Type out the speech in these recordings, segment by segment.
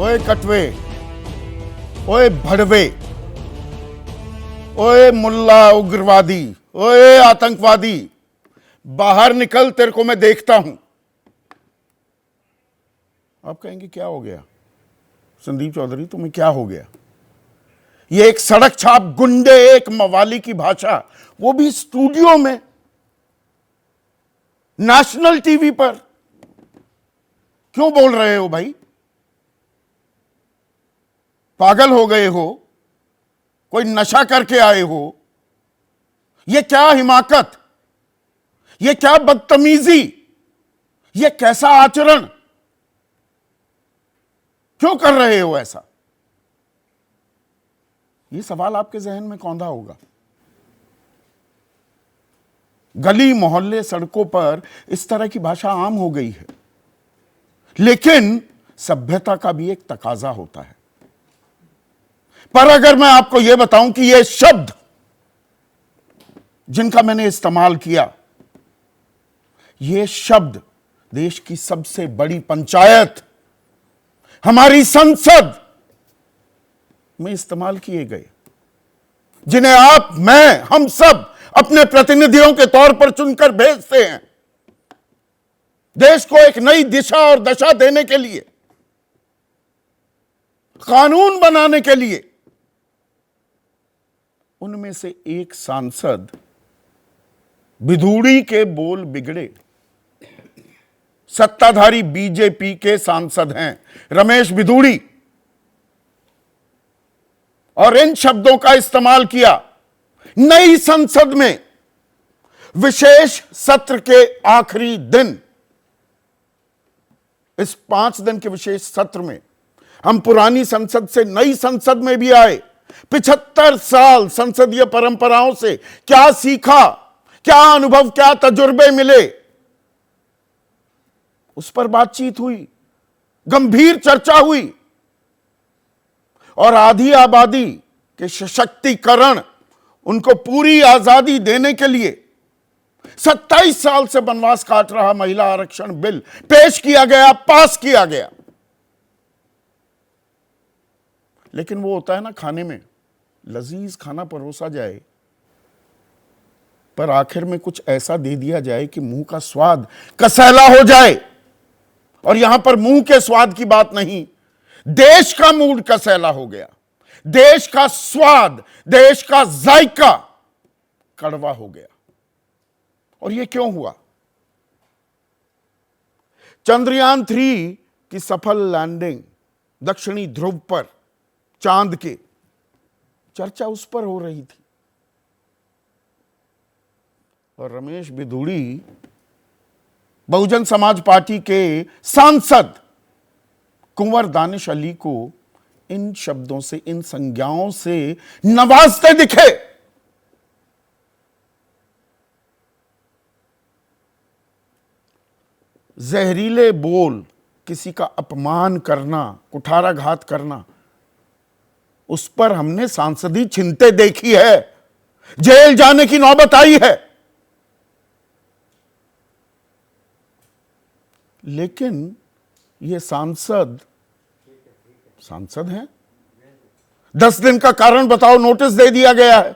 ओए कटवे, ओए भड़वे, ओए मुल्ला उग्रवादी, ओए आतंकवादी, बाहर निकल, तेरे को मैं देखता हूं। आप कहेंगे क्या हो गया संदीप चौधरी, तुम्हें क्या हो गया? ये एक सड़क छाप गुंडे, एक मवाली की भाषा, वो भी स्टूडियो में, नेशनल टीवी पर, क्यों बोल रहे हो भाई? पागल हो गए हो? कोई नशा करके आए हो? ये क्या हिमाकत, ये क्या बदतमीजी, ये कैसा आचरण? क्यों कर रहे हो ऐसा? ये सवाल आपके जहन में कौंधा होगा। गली मोहल्ले सड़कों पर इस तरह की भाषा आम हो गई है, लेकिन सभ्यता का भी एक तकाजा होता है। पर अगर मैं आपको यह बताऊं कि ये शब्द जिनका मैंने इस्तेमाल किया, ये शब्द देश की सबसे बड़ी पंचायत, हमारी संसद में इस्तेमाल किए गए, जिन्हें आप, मैं, हम सब अपने प्रतिनिधियों के तौर पर चुनकर भेजते हैं देश को एक नई दिशा और दशा देने के लिए, कानून बनाने के लिए, उनमें से एक सांसद बिधूड़ी के बोल बिगड़े, सत्ताधारी बीजेपी के सांसद हैं रमेश बिधूड़ी, और इन शब्दों का इस्तेमाल किया नई संसद में विशेष सत्र के आखिरी दिन। इस 5 दिन के विशेष सत्र में हम पुरानी संसद से नई संसद में भी आए, 75 साल संसदीय परंपराओं से क्या सीखा, क्या अनुभव, क्या तजुर्बे मिले, उस पर बातचीत हुई, गंभीर चर्चा हुई, और आधी आबादी के सशक्तिकरण, उनको पूरी आजादी देने के लिए 27 साल से बनवास काट रहा महिला आरक्षण बिल पेश किया गया, पास किया गया। लेकिन वो होता है ना, खाने में लजीज खाना परोसा जाए, पर आखिर में कुछ ऐसा दे दिया जाए कि मुंह का स्वाद कसैला हो जाए। और यहां पर मुंह के स्वाद की बात नहीं, देश का मूड कसैला हो गया, देश का स्वाद, देश का जायका कड़वा हो गया। और यह क्यों हुआ? चंद्रयान 3 की सफल लैंडिंग, दक्षिणी ध्रुव पर चांद के, चर्चा उस पर हो रही थी, और रमेश बिधूड़ी बहुजन समाज पार्टी के सांसद कुंवर दानिश अली को इन शब्दों से, इन संज्ञाओं से नवाजते दिखे। जहरीले बोल, किसी का अपमान करना, कुठाराघात करना, उस पर हमने सांसदी छिनते देखी है, जेल जाने की नौबत आई है। लेकिन ये सांसद हैं। 10 दिन का कारण बताओ, नोटिस दे दिया गया है,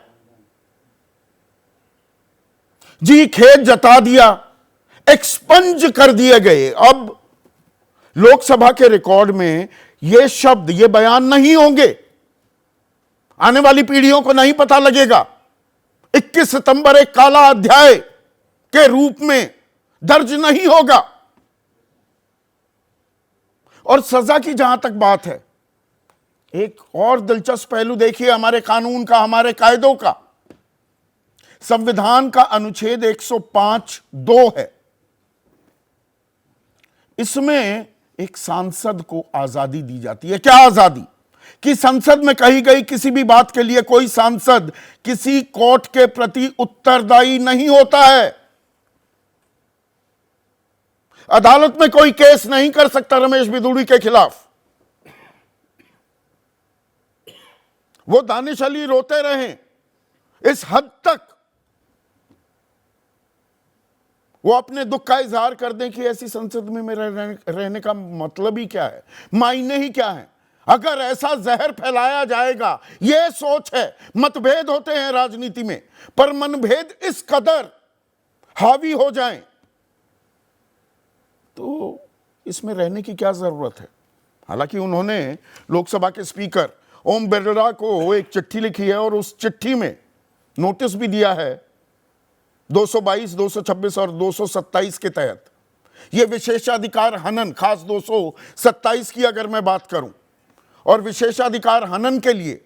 जी खेद जता दिया, एक्सपंज कर दिए गए। अब लोकसभा के रिकॉर्ड में ये शब्द, ये बयान नहीं होंगे, आने वाली पीढ़ियों को नहीं पता लगेगा। 21 सितंबर एक काला अध्याय के रूप में दर्ज नहीं होगा। और सजा की जहां तक बात है, एक और दिलचस्प पहलू देखिए हमारे कानून का, हमारे कायदों का। संविधान का अनुच्छेद 105(2) है, इसमें एक सांसद को आजादी दी जाती है। क्या आजादी? कि संसद में कही गई किसी भी बात के लिए कोई सांसद किसी कोर्ट के प्रति उत्तरदायी नहीं होता है। अदालत में कोई केस नहीं कर सकता रमेश बिधूड़ी के खिलाफ। वो दानिश अली रोते रहे इस हद तक, वो अपने दुख का इजहार कर दें कि ऐसी संसद में मेरा रहने का मतलब ही क्या है, मायने ही क्या है। अगर ऐसा जहर फैलाया जाएगा, यह सोच है। मतभेद होते हैं राजनीति में, पर मनभेद इस कदर हावी हो जाएं तो इसमें रहने की क्या जरूरत है। हालांकि उन्होंने लोकसभा के स्पीकर ओम बिरला को एक चिट्ठी लिखी है और उस चिट्ठी में नोटिस भी दिया है 222, 226 और 227 के तहत। यह विशेषाधिकार हनन, खास 227 की अगर मैं बात करूं, और विशेषाधिकार हनन के लिए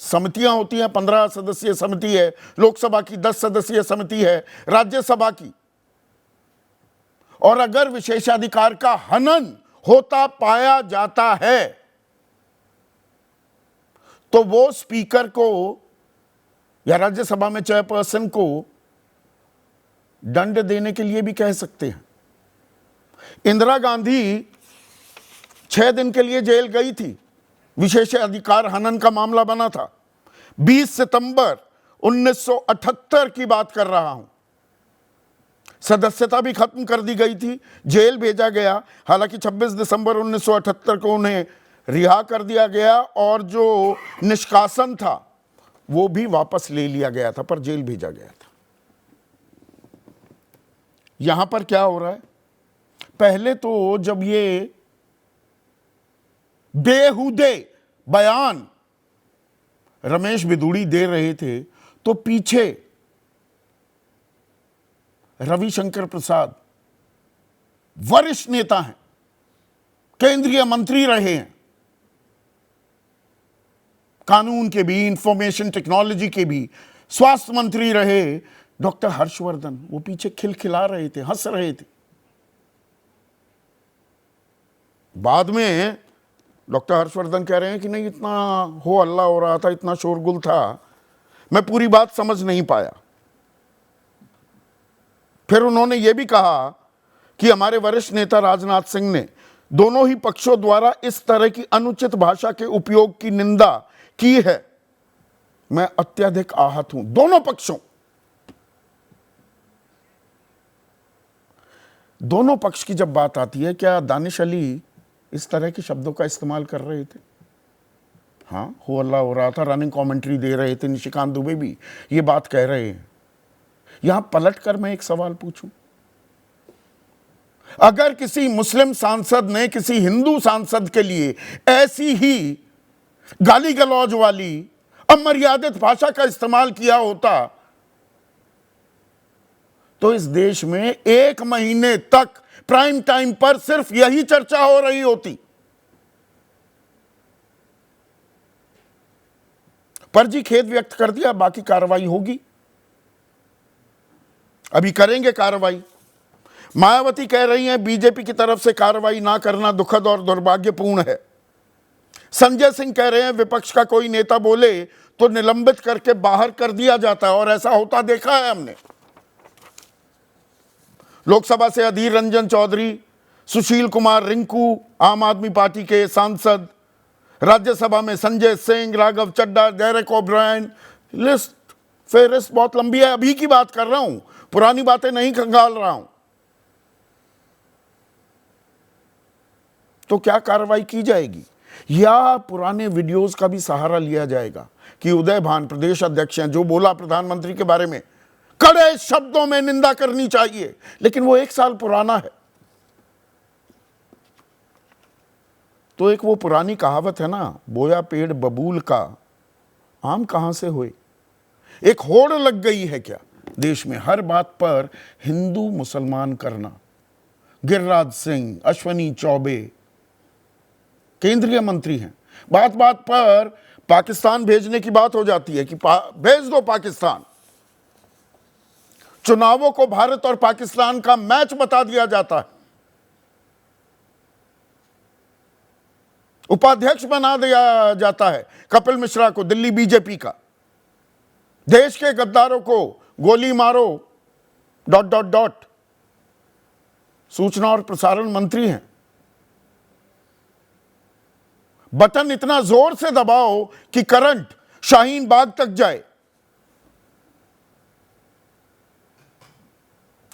समितियां होती हैं। 15 सदस्यीय समिति है लोकसभा की, 10 सदस्यीय समिति है राज्यसभा की। और अगर विशेषाधिकार का हनन होता पाया जाता है तो वो स्पीकर को या राज्यसभा में चेयरपर्सन को दंड देने के लिए भी कह सकते हैं। इंदिरा गांधी 6 दिन के लिए जेल गई थी, विशेषाधिकार हनन का मामला बना था। 20 सितंबर 1978 की बात कर रहा हूं। सदस्यता भी खत्म कर दी गई थी, जेल भेजा गया। हालांकि 26 दिसंबर 1978 को उन्हें रिहा कर दिया गया और जो निष्कासन था वो भी वापस ले लिया गया था, पर जेल भेजा गया था। यहां पर क्या हो रहा है, पहले तो जब ये बेहुदे बयान रमेश बिधूड़ी दे रहे थे तो पीछे रविशंकर प्रसाद वरिष्ठ नेता हैं, केंद्रीय मंत्री रहे हैं, कानून के भी, इंफॉर्मेशन टेक्नोलॉजी के भी, स्वास्थ्य मंत्री रहे डॉक्टर हर्षवर्धन, वो पीछे खिलखिला रहे थे, हंस रहे थे। बाद में डॉक्टर हर्षवर्धन कह रहे हैं कि नहीं, इतना हो हल्ला हो रहा था, इतना शोरगुल था, मैं पूरी बात समझ नहीं पाया। फिर उन्होंने यह भी कहा कि हमारे वरिष्ठ नेता राजनाथ सिंह ने दोनों ही पक्षों द्वारा इस तरह की अनुचित भाषा के उपयोग की निंदा की है। मैं अत्यधिक आहत हूं। दोनों पक्षों, दोनों पक्ष की जब बात आती है, क्या दानिश अली इस तरह के शब्दों का इस्तेमाल कर रहे थे? हाँ, हो हल्ला हो रहा था, रनिंग कमेंट्री दे रहे थे, निशिकांत दुबे भी ये बात कह रहे हैं। यहां पलटकर मैं एक सवाल पूछूं, अगर किसी मुस्लिम सांसद ने किसी हिंदू सांसद के लिए ऐसी ही गाली गलौज वाली अमर्यादित भाषा का इस्तेमाल किया होता तो इस देश में 1 महीने तक प्राइम टाइम पर सिर्फ यही चर्चा हो रही होती। पर जी खेद व्यक्त कर दिया, बाकी कार्रवाई होगी, अभी करेंगे कार्रवाई। मायावती कह रही हैं बीजेपी की तरफ से कार्रवाई ना करना दुखद और दुर्भाग्यपूर्ण है। संजय सिंह कह रहे हैं विपक्ष का कोई नेता बोले तो निलंबित करके बाहर कर दिया जाता है, और ऐसा होता देखा है हमने। लोकसभा से अधीर रंजन चौधरी, सुशील कुमार रिंकू, आम आदमी पार्टी के सांसद, राज्यसभा में Sanjay Singh, Raghav Chadha, Derek O'Brien, list फेरिस्त बहुत लंबी है। अभी की बात कर रहा हूं, पुरानी बातें नहीं खंगाल रहा हूं। तो क्या कार्रवाई की जाएगी, या पुराने वीडियोस का भी सहारा लिया जाएगा कि उदय भान प्रदेश अध्यक्ष हैं, जो बोला प्रधानमंत्री के बारे में कड़े शब्दों में निंदा करनी चाहिए, लेकिन वो 1 साल पुराना है। तो एक वो पुरानी कहावत है ना, बोया पेड़ बबूल का, आम कहां से हुए। एक होड़ लग गई है क्या देश में, हर बात पर हिंदू मुसलमान करना। गिरिराज सिंह, अश्वनी चौबे केंद्रीय मंत्री हैं, बात बात पर पाकिस्तान भेजने की बात हो जाती है कि भेज दो पाकिस्तान। चुनावों को भारत और पाकिस्तान का मैच बता दिया जाता है। उपाध्यक्ष बना दिया जाता है कपिल मिश्रा को, दिल्ली बीजेपी का। देश के गद्दारों को गोली मारो ... सूचना और प्रसारण मंत्री हैं। बटन इतना जोर से दबाओ कि करंट शाहीन बाग तक जाए।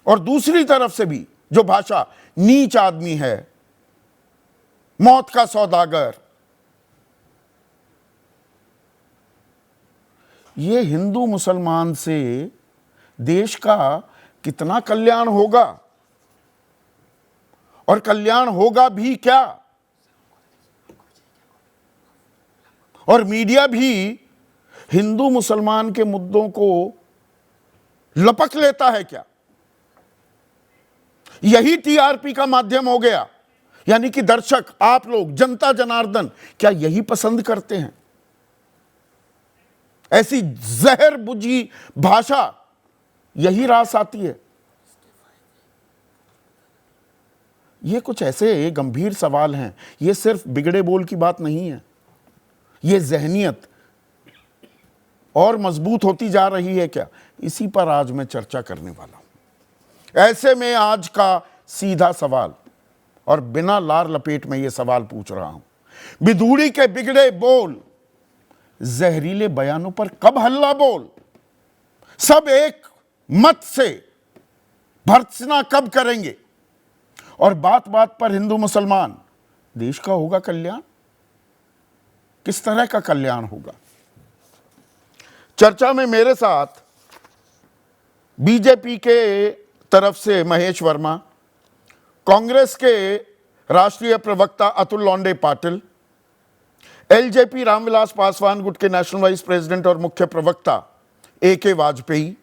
और दूसरी तरफ से भी, जो भाषा नीच आदमी है, मौत का सौदागर, ये हिंदू मुसलमान से देश का कितना कल्याण होगा, और कल्याण होगा भी क्या, और मीडिया भी हिंदू मुसलमान के मुद्दों को लपक लेता है क्या? यही टीआरपी का माध्यम हो गया। यानी कि दर्शक, आप लोग, जनता जनार्दन, क्या यही पसंद करते हैं? ऐसी जहर बुझी भाषा, यही रास आती है। ये कुछ ऐसे गंभीर सवाल हैं। ये सिर्फ बिगड़े बोल की बात नहीं है। ये जहनियत और मजबूत होती जा रही है क्या? इसी पर आज मैं चर्चा करने वाला हूं। ऐसे में आज का सीधा सवाल, और बिना लार लपेट में ये सवाल पूछ रहा हूं, बिधूड़ी के बिगड़े बोल, जहरीले बयानों पर कब हल्ला बोल? सब एक मत से भर्त्सना कब करेंगे? और बात बात पर हिंदू मुसलमान, देश का होगा कल्याण? किस तरह का कल्याण होगा? चर्चा में मेरे साथ बीजेपी के तरफ से महेश वर्मा, कांग्रेस के राष्ट्रीय प्रवक्ता अतुल लोंडे पाटिल, एलजेपी रामविलास पासवान गुट के नेशनल वाइस प्रेसिडेंट और मुख्य प्रवक्ता AK वाजपेयी,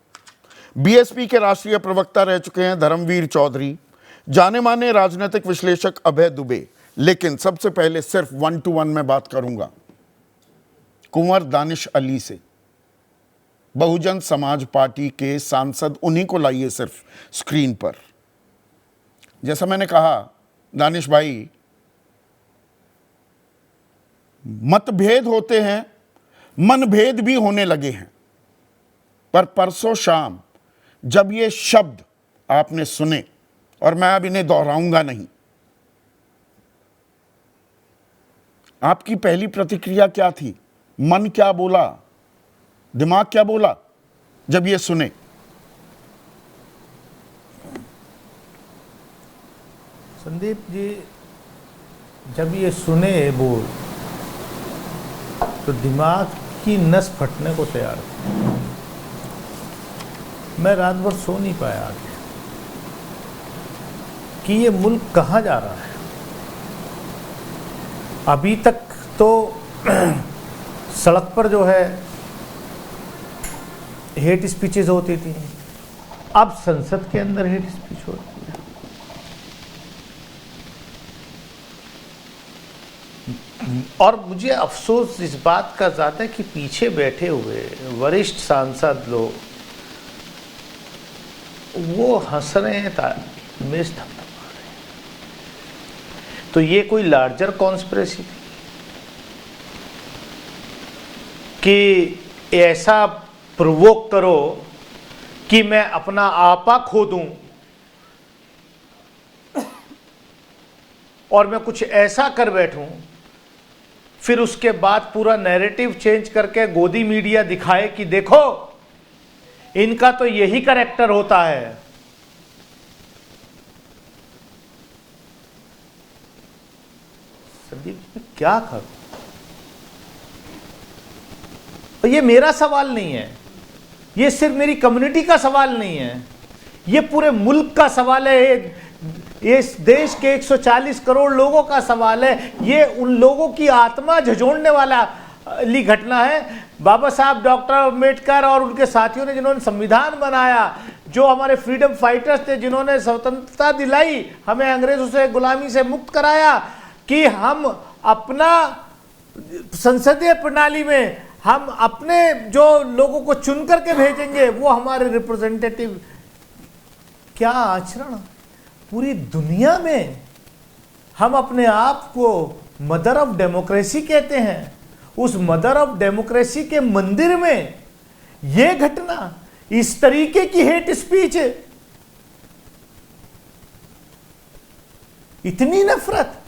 बीएसपी के राष्ट्रीय प्रवक्ता रह चुके हैं धर्मवीर चौधरी, जाने माने राजनीतिक विश्लेषक अभय दुबे। लेकिन सबसे पहले सिर्फ 1 to 1 में बात करूंगा कुंवर दानिश अली से। बहुजन समाज पार्टी के सांसद, उन्हीं को लाइए सिर्फ स्क्रीन पर। जैसा मैंने कहा दानिश भाई, मतभेद होते हैं, मनभेद भी होने लगे हैं, पर परसों शाम जब ये शब्द आपने सुने, और मैं अब इन्हें दोहराऊंगा नहीं, आपकी पहली प्रतिक्रिया क्या थी? मन क्या बोला, दिमाग क्या बोला जब ये सुने? संदीप जी, जब ये सुने बोल तो दिमाग की नस फटने को तैयार थी। मैं रात भर सो नहीं पाया आगे कि ये मुल्क कहाँ जा रहा है। अभी तक तो सड़क पर जो है हेट स्पीचेस होती थी, अब संसद के अंदर हेट स्पीच होती है। और मुझे अफसोस इस बात का ज़्यादा है कि पीछे बैठे हुए वरिष्ठ सांसद लोग वो हंस रहे हैं, मेज थपथपा रहे हैं। तो ये कोई लार्जर कॉन्स्पिरेसी थी कि ऐसा प्रोवोक करो कि मैं अपना आपा खो दूं और मैं कुछ ऐसा कर बैठूं, फिर उसके बाद पूरा नैरेटिव चेंज करके गोदी मीडिया दिखाए कि देखो इनका तो यही कैरेक्टर होता है। संदीप जी, क्या करूं? और ये मेरा सवाल नहीं है, ये सिर्फ मेरी कम्युनिटी का सवाल नहीं है, ये पूरे मुल्क का सवाल है, ये देश के 140 करोड़ लोगों का सवाल है। ये उन लोगों की आत्मा झंझोड़ने वाला घटना है। बाबा साहब डॉक्टर अम्बेडकर और उनके साथियों ने जिन्होंने संविधान बनाया, जो हमारे फ्रीडम फाइटर्स थे, जिन्होंने स्वतंत्रता दिलाई, हमें अंग्रेजों से गुलामी से मुक्त कराया, कि हम अपना संसदीय प्रणाली में हम अपने जो लोगों को चुन करके भेजेंगे वो हमारे रिप्रेजेंटेटिव। क्या आचरण! पूरी दुनिया में हम अपने आप को मदर ऑफ डेमोक्रेसी कहते हैं। उस मदर ऑफ डेमोक्रेसी के मंदिर में यह घटना, इस तरीके की हेट स्पीच, इतनी नफरत,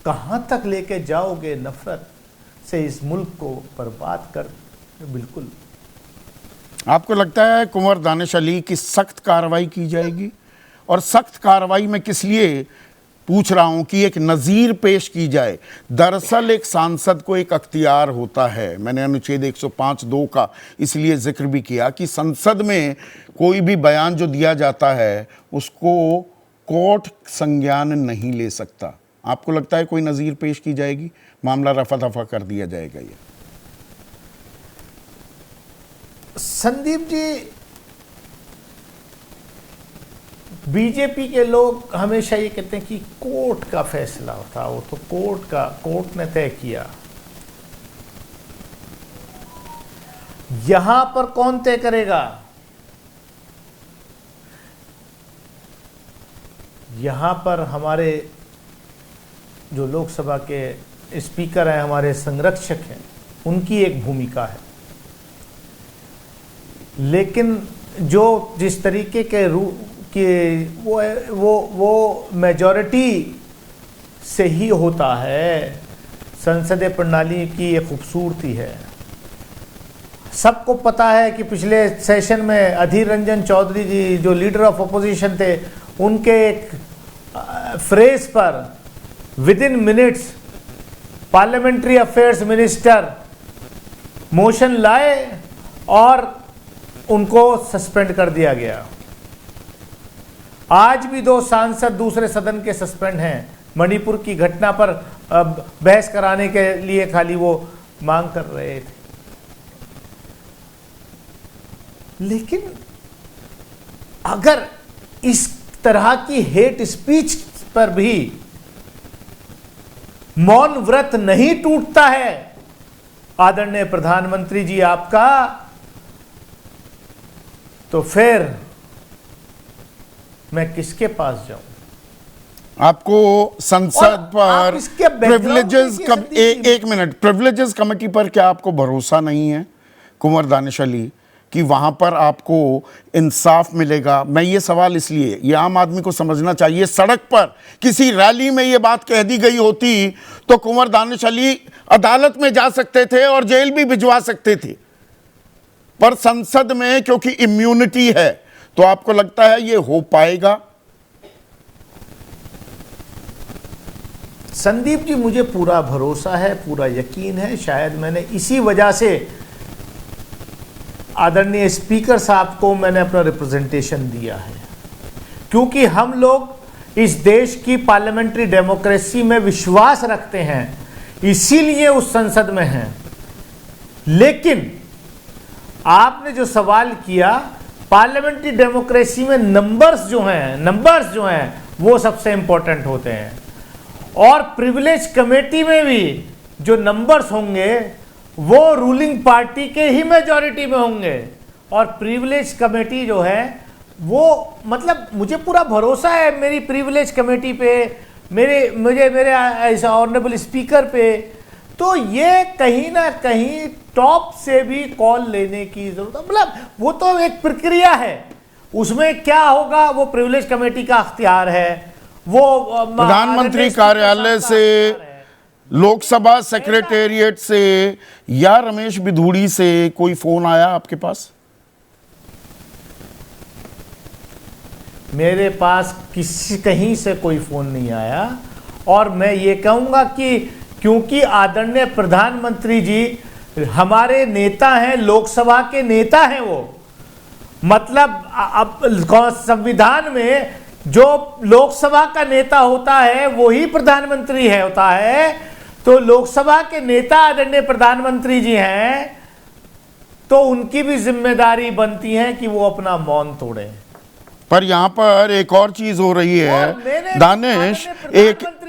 कहां तक लेके जाओगे? नफरत से इस मुल्क को बर्बाद कर। बिल्कुल। आपको लगता है कुंवर दानिश अली की सख्त कार्रवाई की जाएगी? और सख्त कार्रवाई में किस लिए पूछ रहा हूं कि एक नज़ीर पेश की जाए। दरअसल एक सांसद को एक अख्तियार होता है, मैंने अनुच्छेद 105(2) का इसलिए जिक्र भी किया कि संसद में कोई भी बयान जो दिया जाता है उसको कोर्ट संज्ञान नहीं ले सकता। आपको लगता है कोई नज़ीर पेश की जाएगी, मामला रफा दफा कर दिया जाएगा? ये संदीप जी, बीजेपी के लोग हमेशा ये कहते हैं कि कोर्ट का फैसला था, वो तो कोर्ट ने तय किया। यहां पर कौन तय करेगा? यहां पर हमारे जो लोकसभा के स्पीकर हैं, हमारे संरक्षक हैं, उनकी एक भूमिका है। लेकिन जो जिस तरीके के कि वो मेजॉरिटी से ही होता है, संसदीय प्रणाली की एक खूबसूरती है। सबको पता है कि पिछले सेशन में अधीर रंजन चौधरी जी जो लीडर ऑफ अपोजिशन थे, उनके एक फ्रेज पर with in minutes parliamentary affairs minister motion लाए और उनको सस्पेंड कर दिया गया। आज भी 2 सांसद दूसरे सदन के सस्पेंड हैं, मणिपुर की घटना पर बहस कराने के लिए खाली वो मांग कर रहे थे। लेकिन अगर इस तरह की हेट स्पीच पर भी मौन व्रत नहीं टूटता है आदरणीय प्रधानमंत्री जी आपका, तो फिर मैं किसके पास जाऊं? आपको संसद पर प्रिविलेजेस एक मिनट, प्रिविलेजेस कमेटी पर क्या आपको भरोसा नहीं है कुंवर दानिश अली कि वहां पर आपको इंसाफ मिलेगा? मैं ये सवाल इसलिए, ये आम आदमी को समझना चाहिए, सड़क पर किसी रैली में ये बात कह दी गई होती तो कुंवर दानिश अली अदालत में जा सकते थे और जेल भी भिजवा सकते थे, पर संसद में क्योंकि इम्यूनिटी है, तो आपको लगता है ये हो पाएगा? संदीप जी, मुझे पूरा भरोसा है, पूरा यकीन है। शायद मैंने इसी वजह से आदरणीय स्पीकर साहब को मैंने अपना रिप्रेजेंटेशन दिया है, क्योंकि हम लोग इस देश की पार्लियामेंट्री डेमोक्रेसी में विश्वास रखते हैं, इसीलिए उस संसद में हैं। लेकिन आपने जो सवाल किया, पार्लियामेंट्री डेमोक्रेसी में नंबर्स जो हैं वो सबसे इंपॉर्टेंट होते हैं, और प्रिविलेज कमेटी में भी जो नंबर्स होंगे वो रूलिंग पार्टी के ही मेजॉरिटी में होंगे। और प्रिविलेज कमेटी जो है वो, मतलब मुझे पूरा भरोसा है मेरी प्रिविलेज कमेटी पे, मेरे ऐसा ऑनरेबल स्पीकर पे। तो ये कहीं ना कहीं टॉप से भी कॉल लेने की जरूरत है, मतलब वो तो एक प्रक्रिया है, उसमें क्या होगा वो प्रिविलेज कमेटी का अख्तियार है। वो प्रधानमंत्री कार्यालय से, लोकसभा सेक्रेटेरिएट से या रमेश बिधूड़ी से कोई फोन आया आपके पास? मेरे पास कहीं से कोई फोन नहीं आया, और मैं ये कहूंगा कि क्योंकि आदरणीय प्रधानमंत्री जी हमारे नेता हैं, लोकसभा के नेता हैं, वो मतलब अब संविधान में जो लोकसभा का नेता होता है वही प्रधानमंत्री होता है। तो लोकसभा के नेता आदरणीय प्रधानमंत्री जी हैं, तो उनकी भी जिम्मेदारी बनती है कि वो अपना मौन तोड़े। पर यहां पर एक और चीज हो रही है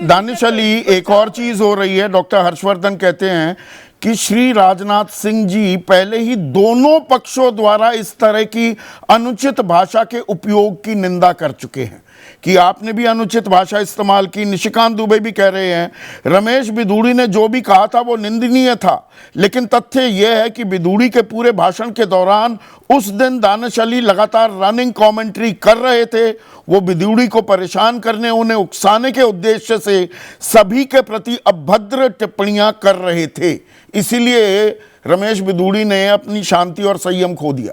दानिश अली, एक और चीज हो रही है। डॉक्टर हर्षवर्धन कहते हैं कि श्री राजनाथ सिंह जी पहले ही दोनों पक्षों द्वारा इस तरह की अनुचित भाषा के उपयोग की निंदा कर चुके हैं, कि आपने भी अनुचित भाषा इस्तेमाल की, निशिकांत दुबे भी कह रहे हैं, रमेश बिधूड़ी ने जो भी कहा था वो निंदनीय था। लेकिन तथ्य यह है कि बिधूड़ी के पूरे भाषण के दौरान उस दिन दानिश अली लगातार रनिंग कमेंट्री कर रहे थे। वो बिधूड़ी को परेशान करने, उन्हें उकसाने के उद्देश्य से सभी के प्रति अभद्र टिप्पणियां कर रहे थे। इसीलिए रमेश बिधूड़ी ने अपनी शांति और संयम खो दिया।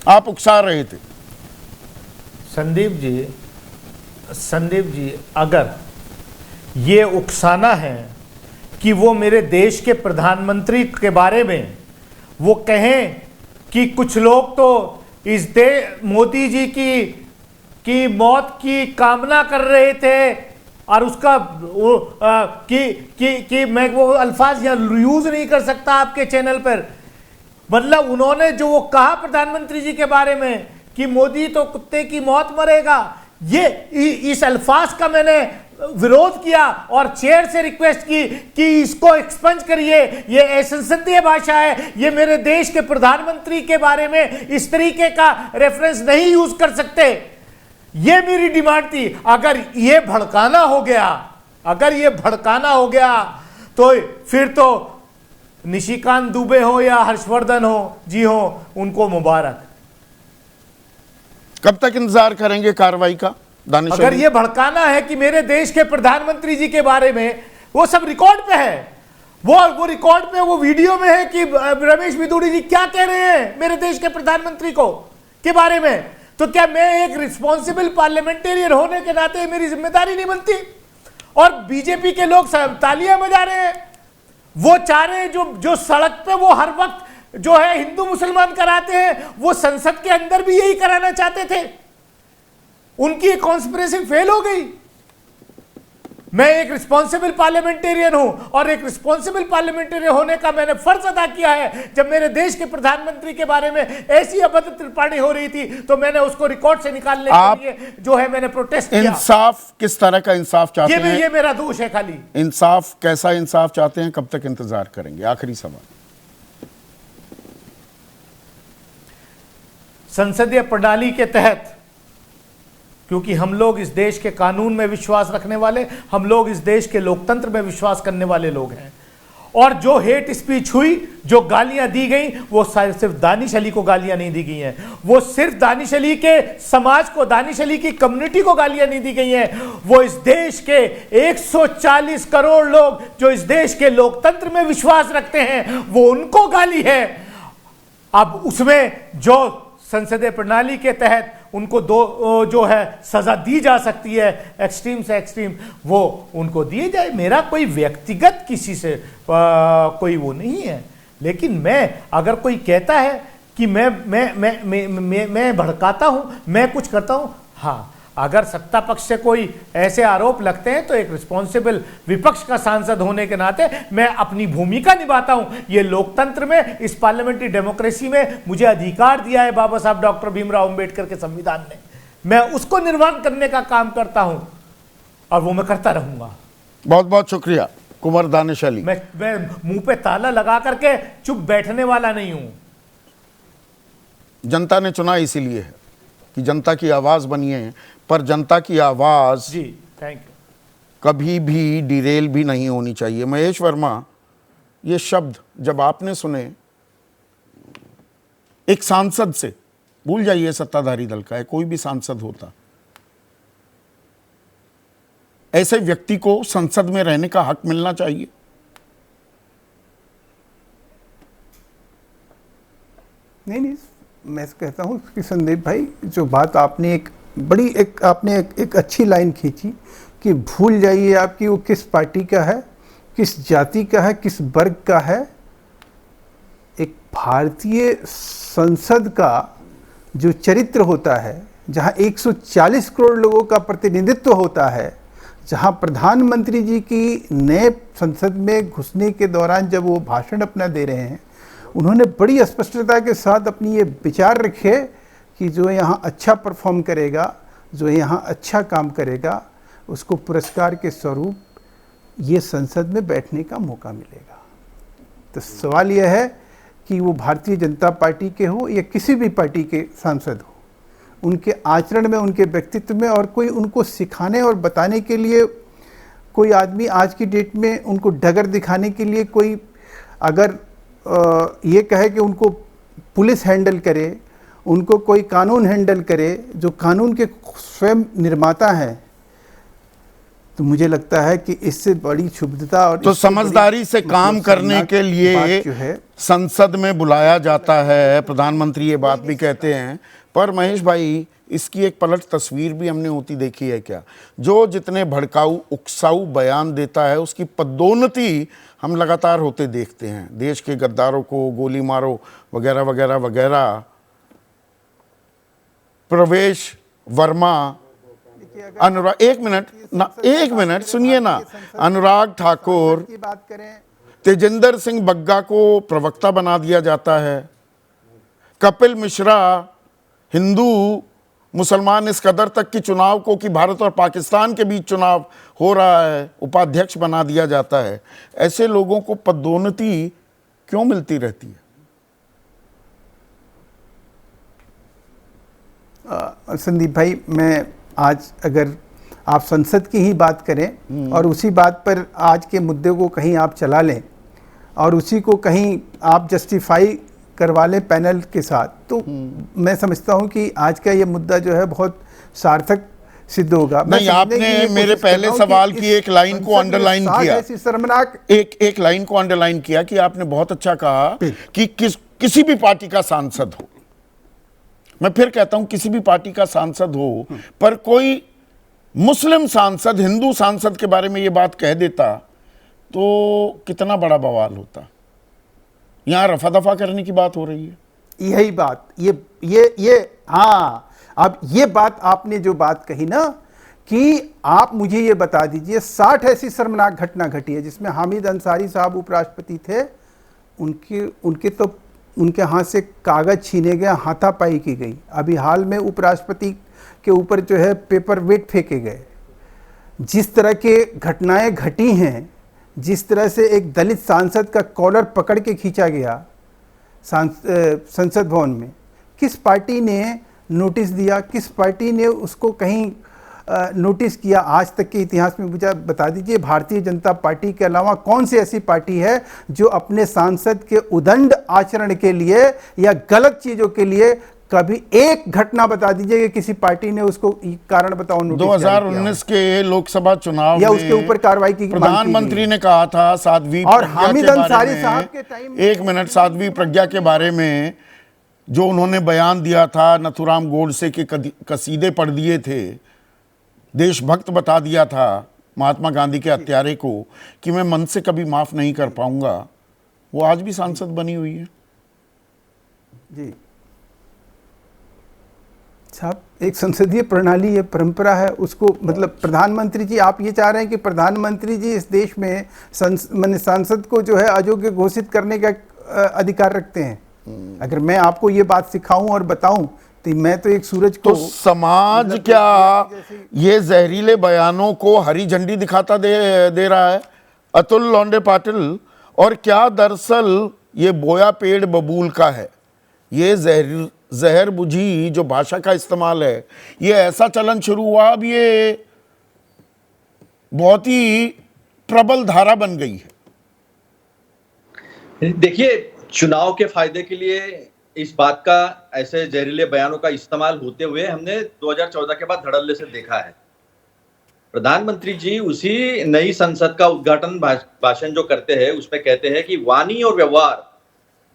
आप उकसा रहे थे। संदीप जी, संदीप जी, अगर ये उकसाना है कि वो मेरे देश के प्रधानमंत्री के बारे में वो कहें कि कुछ लोग तो इस मोदी जी की मौत की कामना कर रहे थे और उसका कि मैं वो अल्फाज यहाँ यूज नहीं कर सकता आपके चैनल पर, मतलब उन्होंने जो वो कहा प्रधानमंत्री जी के बारे में कि मोदी तो कुत्ते की मौत मरेगा, ये इस अल्फाज का मैंने विरोध किया और चेयर से रिक्वेस्ट की कि इसको एक्सपंज करिए, ये असंसदीय भाषा है, ये मेरे देश के प्रधानमंत्री के बारे में इस तरीके का रेफरेंस नहीं यूज कर सकते। ये मेरी डिमांड थी। अगर ये भड़काना हो गया तो फिर तो निशिकांत दुबे हो या हर्षवर्धन हो उनको मुबारक। कब तक इंतजार करेंगे कार्रवाई का दानिश अगर अली? ये भड़काना है कि मेरे देश के प्रधानमंत्री जी के बारे में, वो सब रिकॉर्ड पे है, वो रिकॉर्ड पे, वो वीडियो में है कि रमेश बिदुड़ी जी क्या कह रहे हैं मेरे देश के प्रधानमंत्री के बारे में। तो क्या मैं एक रिस्पॉन्सिबल पार्लियामेंटेरियन होने के नाते मेरी जिम्मेदारी नहीं बनती? और बीजेपी के लोग तालियां बजा रहे हैं, वो चाह रहे हैं जो सड़क पे वो हर वक्त जो है हिंदू मुसलमान कराते हैं, वो संसद के अंदर भी यही कराना चाहते थे। उनकी कॉन्स्पिरेसी फेल हो गई। मैं एक रिस्पॉन्सिबल पार्लियामेंटेरियन हूं और एक रिस्पॉन्सिबल पार्लियामेंटेरियन होने का मैंने फर्ज अदा किया है। जब मेरे देश के प्रधानमंत्री के बारे में ऐसी अभद्र टिप्पणी हो रही थी तो मैंने उसको रिकॉर्ड से निकालने के लिए जो है मैंने प्रोटेस्ट किया। इंसाफ, किस तरह का इंसाफ चाहते हैं? ये मेरा दोष है खाली। इंसाफ, कैसा इंसाफ चाहते हैं? कब तक इंतजार करेंगे? आखिरी सवाल। संसदीय प्रणाली के तहत, क्योंकि हम लोग इस देश के कानून में विश्वास रखने वाले, हम लोग इस देश के लोकतंत्र में विश्वास करने वाले लोग हैं, और जो हेट स्पीच हुई, जो गालियां दी गई, वो सिर्फ दानिश अली को गालियां नहीं दी गई हैं, वो सिर्फ दानिश अली के समाज को, दानिश अली की कम्युनिटी को गालियां नहीं दी गई हैं, वो इस देश के 140 करोड़ लोग जो इस देश के लोकतंत्र में विश्वास रखते हैं, वो उनको गाली है। अब उसमें जो संसदीय प्रणाली के तहत उनको जो है सजा दी जा सकती है, एक्सट्रीम से एक्सट्रीम, वो उनको दिए जाए। मेरा कोई व्यक्तिगत किसी से कोई वो नहीं है, लेकिन मैं अगर कोई कहता है कि मैं भड़काता हूं, मैं कुछ करता हूं, हाँ, अगर सत्ता पक्ष से कोई ऐसे आरोप लगते हैं तो एक रिस्पॉन्सिबल विपक्ष का सांसद होने के नाते मैं अपनी भूमिका निभाता हूं। ये लोकतंत्र में, इस पार्लियामेंट्री डेमोक्रेसी में मुझे अधिकार दिया है बाबा साहब डॉक्टर भीमराव अंबेडकर के संविधान ने, मैं उसको निर्वहन करने का काम करता हूं और वो मैं करता रहूंगा। बहुत बहुत शुक्रिया कुंवर दानिश अली। मैं मुंह पे ताला लगा करके चुप बैठने वाला नहीं हूं। जनता ने चुना इसीलिए है कि जनता की आवाज बनिए, पर जनता की आवाज जी, थैंक यू, कभी भी डिरेल भी नहीं होनी चाहिए। महेश वर्मा, ये शब्द जब आपने सुने एक सांसद से, भूल जाइए सत्ताधारी दल का है, कोई भी सांसद होता, ऐसे व्यक्ति को संसद में रहने का हक मिलना चाहिए। नहीं, मैं कहता हूँ कि संदीप भाई, जो बात आपने एक अच्छी लाइन खींची कि भूल जाइए आपकी वो किस पार्टी का है, किस जाति का है, किस वर्ग का है। एक भारतीय संसद का जो चरित्र होता है, जहाँ 140 करोड़ लोगों का प्रतिनिधित्व होता है, जहाँ प्रधानमंत्री जी की नए संसद में घुसने के दौरान जब वो भाषण अपना दे रहे हैं, उन्होंने बड़ी स्पष्टता के साथ अपनी ये विचार रखे कि जो यहाँ अच्छा परफॉर्म करेगा, जो यहाँ अच्छा काम करेगा, उसको पुरस्कार के स्वरूप ये संसद में बैठने का मौका मिलेगा। तो सवाल यह है कि वो भारतीय जनता पार्टी के हो या किसी भी पार्टी के सांसद हो, उनके आचरण में, उनके व्यक्तित्व में, और कोई उनको सिखाने और बताने के लिए कोई आदमी आज की डेट में उनको डगर दिखाने के लिए कोई अगर ये कहे कि उनको पुलिस हैंडल करे, उनको कोई कानून हैंडल करे, जो कानून के स्वयं निर्माता हैं, 140 करोड़ लोगों का प्रतिनिधित्व होता है, जहाँ 140 करोड़ लोगों का प्रतिनिधित्व होता है, जहाँ प्रधानमंत्री जी की नए संसद में घुसने के दौरान जब वो भाषण अपना दे रहे हैं, उन्होंने बड़ी स्पष्टता के साथ अपनी ये विचार रखे कि जो यहाँ अच्छा परफॉर्म करेगा, जो यहाँ अच्छा काम करेगा, उसको पुरस्कार के स्वरूप ये संसद में बैठने का मौका मिलेगा। तो सवाल यह है कि वो भारतीय जनता पार्टी के हो या किसी भी पार्टी के सांसद हो, उनके आचरण में, उनके व्यक्तित्व में, और कोई उनको सिखाने और बताने के लिए कोई अगर ये कहे कि उनको पुलिस हैंडल करे, उनको तो मुझे लगता है कि इससे बड़ी क्षुब्धता और तो समझदारी से काम करने के लिए जो है संसद में बुलाया जाता है, प्रधानमंत्री ये बात भी कहते हैं। पर महेश भाई, इसकी एक पलट तस्वीर भी हमने होती देखी है क्या? जो जितने भड़काऊ उकसाऊ बयान देता है उसकी पदोन्नति हम लगातार होते देखते हैं। देश के गद्दारों को गोली मारो वगैरह वगैरह वगैरह। प्रवेश वर्मा, अनुराग, एक मिनट सुनिए ना, अनुराग ठाकुर की बात करें, तेजिंदर सिंह बग्गा को प्रवक्ता बना दिया जाता है। कपिल मिश्रा, हिंदू मुसलमान इस कदर तक कि चुनाव को कि भारत और पाकिस्तान के बीच चुनाव हो रहा है, उपाध्यक्ष बना दिया जाता है। ऐसे लोगों को पदोन्नति क्यों मिलती रहती है? संदीप भाई, मैं आज अगर आप संसद की ही बात करें और उसी बात पर आज के मुद्दे को कहीं आप चला लें और उसी को कहीं आप जस्टिफाई करवा लें पैनल के साथ, तो मैं समझता हूं कि आज का ये मुद्दा जो है बहुत सार्थक सिद्ध होगा। नहीं, आपने मेरे पहले सवाल की एक लाइन को अंडरलाइन किया, ऐसी शर्मनाक एक लाइन को अंडरलाइन किया कि आपने बहुत अच्छा कहा कि किसी भी पार्टी का सांसद हो। मैं फिर कहता हूं किसी भी पार्टी का सांसद हो, पर कोई मुस्लिम सांसद हिंदू सांसद के बारे में ये बात कह देता तो कितना बड़ा बवाल होता। यहां रफा दफा करने की बात हो रही है। यही बात, ये हाँ, अब ये बात आपने जो बात कही ना कि आप मुझे ये बता दीजिए 60 ऐसी शर्मनाक घटना घटी है जिसमें हामिद अंसारी साहब उपराष्ट्रपति थे, उनके हाथ से कागज छीने गए, हाथापाई की गई। अभी हाल में उपराष्ट्रपति के ऊपर जो है पेपर वेट फेंके गए। जिस तरह के घटनाएं घटी हैं, जिस तरह से एक दलित सांसद का कॉलर पकड़ के खींचा गया संसद भवन में, किस पार्टी ने नोटिस दिया, किस पार्टी ने उसको कहीं नोटिस किया? आज तक के इतिहास में मुझे बता दीजिए, भारतीय जनता पार्टी के अलावा कौन सी ऐसी पार्टी है जो अपने सांसद के उदंड आचरण के लिए या गलत चीजों के लिए कभी एक घटना बता दीजिए कि किसी पार्टी ने उसको कारण बताओ 2019 के लोकसभा चुनाव या उसके ऊपर कार्रवाई की? प्रधानमंत्री ने कहा था साध्वी और हामिद अंसारी साहब के टाइम, एक मिनट, साध्वी प्रज्ञा के बारे में जो उन्होंने बयान दिया था, नथुराम गोडसे के कसीदे पढ़ दिए थे, देशभक्त बता दिया था महात्मा गांधी के हत्यारे को कि मैं मन से कभी माफ नहीं कर पाऊंगा, वो आज भी सांसद बनी हुई है। जी साहब, एक संसदीय प्रणाली, ये परंपरा है, उसको मतलब प्रधानमंत्री जी, आप ये चाह रहे हैं कि प्रधानमंत्री जी इस देश में सांसद को जो है अयोग्य घोषित करने का अधिकार रखते हैं? अगर मैं आपको ये बात सिखाऊं और बताऊं तो मैं तो एक सूरज को, तो समाज क्या ये जहरीले बयानों को हरी झंडी दिखाता दे रहा है, अतुल लौंडे पाटिल? और क्या दरअसल ये बोया पेड़ बबूल का है? ये जहर बुझी जो भाषा का इस्तेमाल है, ये ऐसा चलन शुरू हुआ, अब ये बहुत ही प्रबल धारा बन गई है। देखिए, चुनाव के फायदे के लिए इस बात का, ऐसे जहरीले बयानों का इस्तेमाल होते हुए हमने 2014 के बाद धड़ल्ले से देखा है। प्रधानमंत्री जी उसी नई संसद का उद्घाटन भाषण जो करते हैं उसमें कहते हैं कि वाणी और व्यवहार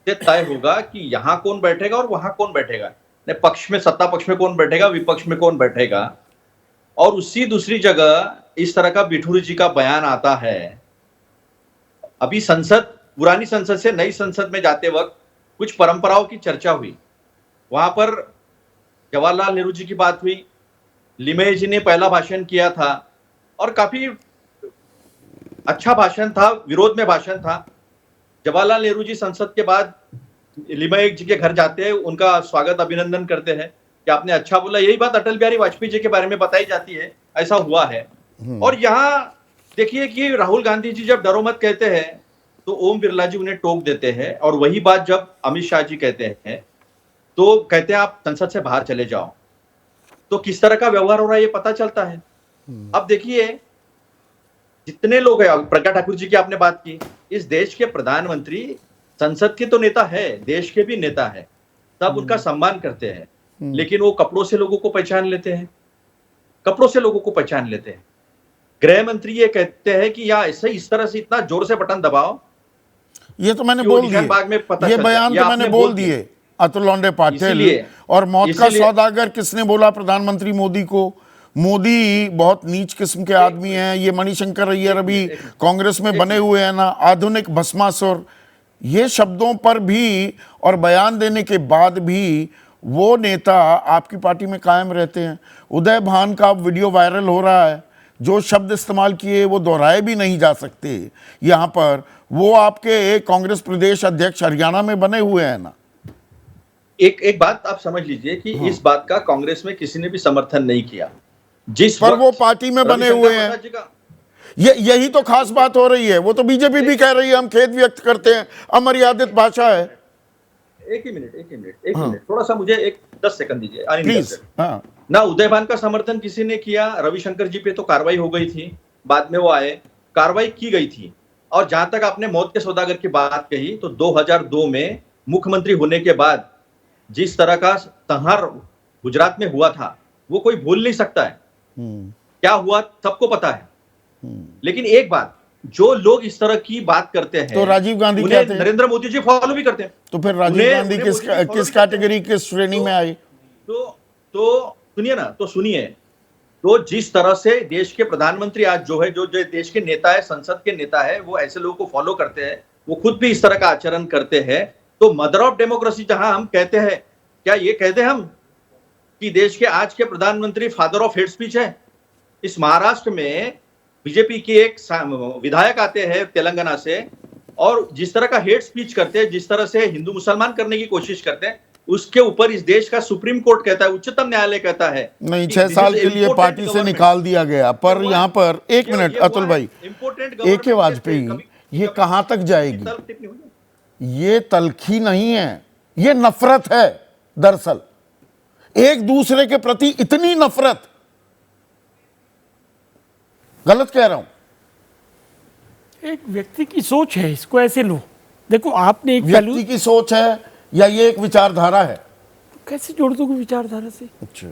से तय होगा कि यहाँ कौन बैठेगा और वहां कौन बैठेगा, पक्ष में, सत्ता पक्ष में कौन बैठेगा, विपक्ष में कौन बैठेगा। और उसी दूसरी जगह इस तरह का बिठूरी जी का बयान आता है। अभी संसद, पुरानी संसद से नई संसद में जाते वक्त कुछ परंपराओं की चर्चा हुई। वहां पर जवाहरलाल नेहरू जी की बात हुई, लिमये जी ने पहला भाषण किया था और काफी अच्छा भाषण था, विरोध में भाषण था। जवाहरलाल नेहरू जी संसद के बाद लिमये जी के घर जाते हैं, उनका स्वागत अभिनंदन करते हैं कि आपने अच्छा बोला। यही बात अटल बिहारी वाजपेयी जी के बारे में बताई जाती है, ऐसा हुआ है। और यहाँ देखिए कि राहुल गांधी जी जब डरो मत कहते हैं तो ओम बिरला जी उन्हें टोक देते हैं, और वही बात जब अमित शाह जी कहते हैं तो कहते हैं आप संसद से बाहर चले जाओ। तो किस तरह का व्यवहार हो रहा है ये पता चलता है। अब देखिए, जितने लोग हैं, प्रज्ञा ठाकुर जी की आपने बात की, इस देश के प्रधानमंत्री संसद के तो नेता है, देश के भी नेता है, सब उनका सम्मान करते हैं, लेकिन वो कपड़ों से लोगों को पहचान लेते हैं, कपड़ों से लोगों को पहचान लेते हैं। गृह मंत्री ये कहते हैं कि या ऐसे इस तरह से इतना जोर से बटन दबाओ, ये तो मैंने कि वो बोल निजाम बाग में दिए, पता ये चल बयान जाए। तो ये मैंने आपने बोल बोल दिए। दिए। अतुल लौंडे पाटिल इसीलिए- और मौत का इसीलिए- सौदागर किसने बोला प्रधानमंत्री मोदी को? मोदी बहुत नीच किस्म के आदमी हैं। ये मणिशंकर अय्यर अभी कांग्रेस में बने हुए हैं ना, आधुनिक भस्मासुर, ये शब्दों पर भी और बयान देने के बाद भी वो नेता आपकी पार्टी में कायम रहते हैं। उदय भान का अब वीडियो वायरल हो रहा है, जो शब्द इस्तेमाल किए वो दोहराए भी नहीं जा सकते यहाँ पर। वो आपके कांग्रेस प्रदेश अध्यक्ष हरियाणा में बने हुए हैं ना। एक बात आप समझ लीजिए कि इस बात का कांग्रेस में किसी ने भी समर्थन नहीं किया। जिस पर वक्त वो पार्टी में बने रविशंकर हुए हैं। प्रसाद जी का यही तो खास बात हो रही है। वो तो बीजेपी भी कह रही है हम खेद व्यक्त करते हैं, अमर्यादित भाषा है। एक मिनट थोड़ा सा मुझे 10 सेकंड दीजिए अनिल प्लीज। सर। हाँ, ना उदयभान का समर्थन किसी ने किया, रविशंकर जी पे तो कार्रवाई हो गई थी, बाद में वो आए, कार्रवाई की गई थी। और जहां तक आपने मौत के सौदागर की बात कही, तो 2002 में मुख्यमंत्री होने के बाद जिस तरह का संहार गुजरात में हुआ था वो कोई भूल नहीं सकता है। क्या हुआ सबको पता है। लेकिन एक बात, जो लोग इस तरह की बात करते हैं तो राजीव गांधी उन्हें क्या थे? नरेंद्र मोदी जी फॉलो भी करते हैं। तो फिर राजीव उन्हें- गांधी उन्हें किस मोदी जी follow किस भी करते हैं। कैटेगरी किस श्रेणी में आई? तो सुनिए ना, तो सुनिए, तो जिस तरह से देश के प्रधानमंत्री आज जो है, जो देश के नेता है, संसद के नेता है, वो ऐसे लोगों को फॉलो करते हैं, वो खुद भी इस तरह का आचरण करते हैं, तो मदर ऑफ डेमोक्रेसी जहां हम कहते हैं, क्या ये कहते हैं हम कि देश के आज के प्रधानमंत्री फादर ऑफ हेट स्पीच है? इस महाराष्ट्र में बीजेपी की एक विधायक आते हैं तेलंगाना से, और जिस तरह का हेट स्पीच करते हैं, जिस तरह से हिंदू मुसलमान करने की कोशिश करते हैं, उसके ऊपर इस देश का सुप्रीम कोर्ट कहता है, उच्चतम न्यायालय कहता है नहीं, कि 6 this साल is के लिए important पार्टी से government। निकाल दिया गया। पर यहाँ पर एक मिनट अतुल भाई, ए के वाजपेयी ये कहां तक जाएगी? ये तलखी नहीं है, ये नफरत है। दरअसल एक दूसरे के प्रति इतनी नफरत, गलत कह रहा हूं? एक व्यक्ति की सोच है, इसको ऐसे लो। देखो आपने एक व्यक्ति की सोच है या ये एक विचारधारा है? कैसे जोड़ दोगे विचारधारा से? अच्छा,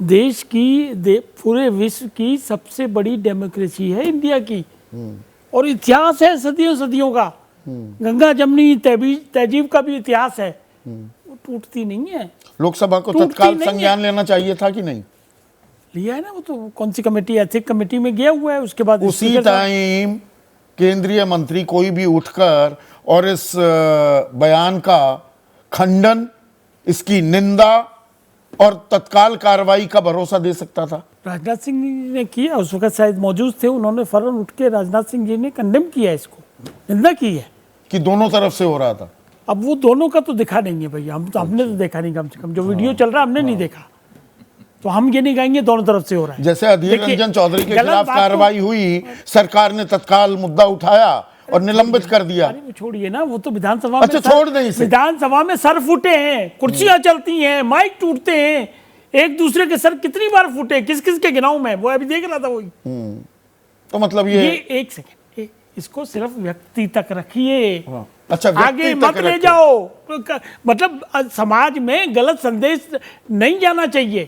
देश की पूरे विश्व की सबसे बड़ी डेमोक्रेसी है इंडिया की, और इतिहास है सदियों सदियों का। गंगा जमुनी तहजीब का भी इतिहास है, वो टूटती नहीं है। लोकसभा को टूटती तत्काल नहीं संज्ञान लेना चाहिए था कि नहीं? लिया है ना, वो तो कौन सी कमेटी, एथिक कमेटी में गया हुआ है। उसके बाद उसी स्पीकर साहब- टाइम केंद्रीय मंत्री कोई भी उठकर और इस बयान का खंडन, इसकी निंदा और तत्काल कार्रवाई का भरोसा दे सकता था। राजनाथ सिंह जी ने किया, उस वक्त शायद मौजूद थे, उन्होंने फौरन उठ के राजनाथ सिंह जी ने कंडेम किया, इसको निंदा की है कि दोनों तरफ से हो रहा था। अब वो दोनों का तो दिखा नहीं है भैया, हमने तो देखा नहीं, कम से कम जो वीडियो चल रहा है हमने नहीं देखा, तो हम ये नहीं कहेंगे दोनों तरफ से हो रहा है। जैसे अधीर देखिए, रंजन चौधरी के गलत खिलाफ बात तो- कार्रवाई हुई, सरकार ने तत्काल मुद्दा उठाया और निलंबित कर दिया। अरे वो छोड़िए ना, वो तो विधानसभा अच्छा, में छोड़ दें इसे। विधानसभा में सर फूटे हैं, कुर्सियां चलती हैं, माइक टूटते हैं, एक दूसरे के सर कितनी बार फूटे, किस किस के गिनाऊं मैं, वो अभी देख रहा था वही। तो मतलब ये ये एक सेकंड, इसको सिर्फ व्यक्ति तक रखिए, अच्छा, व्यक्ति आगे तक मत ले रखे। जाओ। मतलब समाज में गलत संदेश नहीं जाना चाहिए।